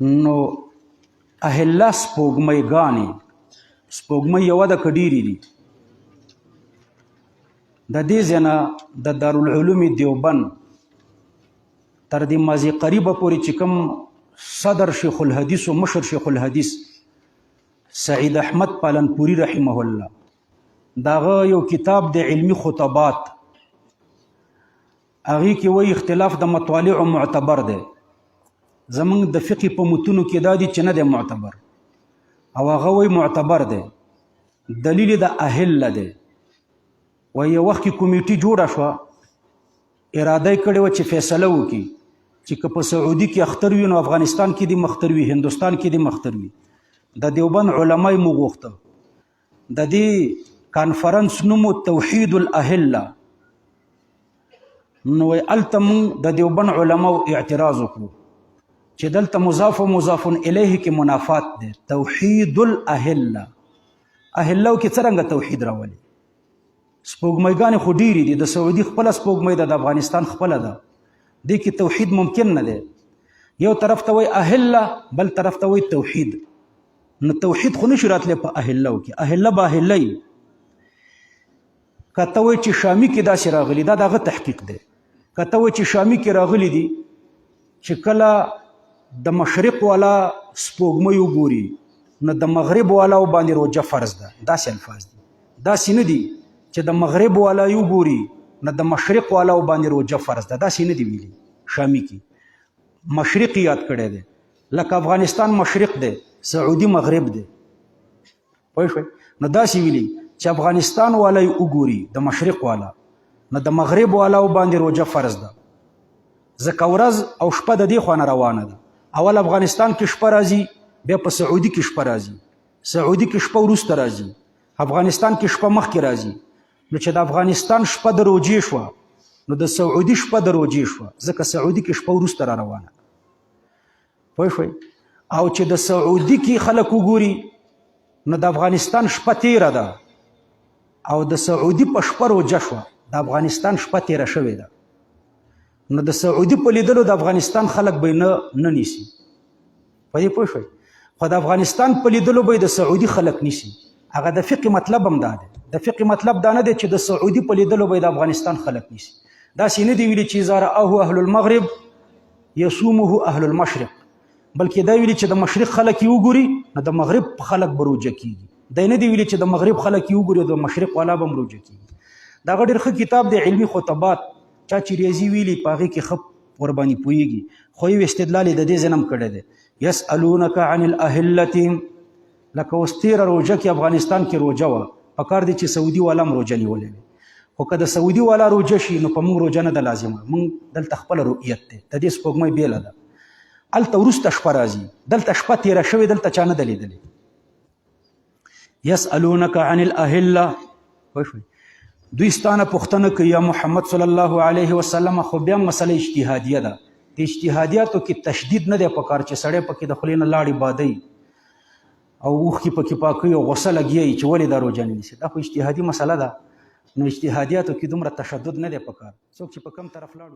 نو اهله سپوږمۍ سپوږمۍ یوه ده که ډېرې دي. د دې ځای نه د دارالعلوم دیوبند تر دې ماضي قریبه پورې چې کوم صدر شیخ الحدیث و مشر شیخ الحدیث سعید احمد پالنپوري رحمه الله داغه یو کتاب د علمی خطبات هغې کې وایي اختلاف د مطالع معتبر دی. زمونږ د فقې په متونو کې دا دي چې نه دی معتبر او هغه وایي معتبر دی. دلیل د اهله دی. وایي یو وخت کې کمیټي جوړه شوه اراده یې کړې وه چې فیصله وکړي چې که په سعودي کې اختر وي نو افغانستان کې دې مختر وي، هندوستان کې دې مختر وي. د دیوبند علما یې موږ غوښته د دې کانفرنس نوم توحید الاهله. نو وایي هلته موږ د دیوبند علماو اعتراض وکړو چې دلته مضاف و مضاف الیه کې منافات دی. توحید الاهله اهلو کې څرنګه توحید راولي؟ سپوږمۍ خو ډېرې دي. د سعودي خپله سپوږمۍ ده، د افغانستان خپله ده. دې کې توحید ممکن نه دی. یو طرف ته وایي اهله، بل طرف ته وایي توحید. نو توحید خو نشي راتلی په اهلو کې. اهله به اهله وي. که ته وایي چې شامي کې داسې راغلي، دا د هغه تحقیق دی. که ته وایي چې شامي کې راغلي دي چې کله د مشرق والا سپوږمۍ وګوري نو د مغرب والا باندې روجه فرض ده. داسې الفاظ دي. داسې نه دي چې د مغرب والا وګوري نو د مشرق والا باندې روجه فرض ده. داسې نه دي ویلي. شامي کې مشرق یاد کړی دی، لکه افغانستان مشرق دی، سعودي مغرب دی. پوه شوئ؟ نو داسې ویلي چې افغانستان والا وګوري د مشرق والا نو د مغرب والا باندې روجه فرض ده. ځکه ورځ او شپه د دې خوا نه روانه ده. اول افغانستان کې شپه راځي، بیا په سعودي کې شپه راځي. سعودي کې شپه وروسته راځي، افغانستان کې شپه مخکې راځي. نو چې د افغانستان شپه د روجې شوه نو د سعودي شپه د روجې شوه، ځکه سعودي کې شپه وروسته را روانه. پوه شوئ؟ او چې د سعودي کې خلک وګوري نو د افغانستان شپه تیره ده او د سعودي په شپه روجه شوه، د افغانستان شپه تیره شوې ده. نو د سعودي په لیدلو د افغانستان خلک به نه نیسي. په دې پوه شوئ؟ خو د افغانستان په لیدلو به د سعودي خلک نیسي. هغه د فقې مطلب هم دا دی. د فقې مطلب دا نه دی چې د سعودي په لیدلو به د افغانستان خلک نیسي. داسې نه دی ویلي چې اذا رآه اهل المغرب یصومه اهل المشرق، بلکې دا ویلي چې د مشرق خلک یې وګوري نو د مغرب خلک به روجه کېږي. دا نه دی ویلي چې د مغرب خلک یې وګوري د مشرق والا به هم روجه کېږي. دا ډېر ښه کتاب دی علمي خطبات. چا چې ریاضي ویلي په هغې کې ښه ورباندې پوهېږي. خو یو استدلال یې د دې ځای نه هم کړی دی. یسألونک عن الاهلة، لکه اوس تېره روژه کې افغانستان کې روژه وه، پکار دی چې سعودي والا هم روژه نیولې وي. خو که د سعودي والا روژه شي نو په موږ روژه نه ده لازمه. موږ دلته خپله رؤیت دی. د دې سپوږمۍ بېله ده. هلته وروسته شپه راځي، دلته شپه تېره شوې، دلته چا نه ده لیدلې. یسألونک عن الاهلة. پوه شوئ؟ دوی ستانه پوښتنه کوي یا محمد صلی الله علیه وسلم. خو بیا مسله اجتهادیه ده. د اجتهادیاتو کې تشدید نه دی پکار چې سړی پکې د خولې نه لاړې بادوي او اوښکې پکې پاکوي او غوسه لګیوي چې ولې دا روژه نه نیسي. دا خو اجتهادي مسله ده. نو اجتهادیاتو کې دومره تشدد نه دی پکار. څوک چې په کوم طرف لاړ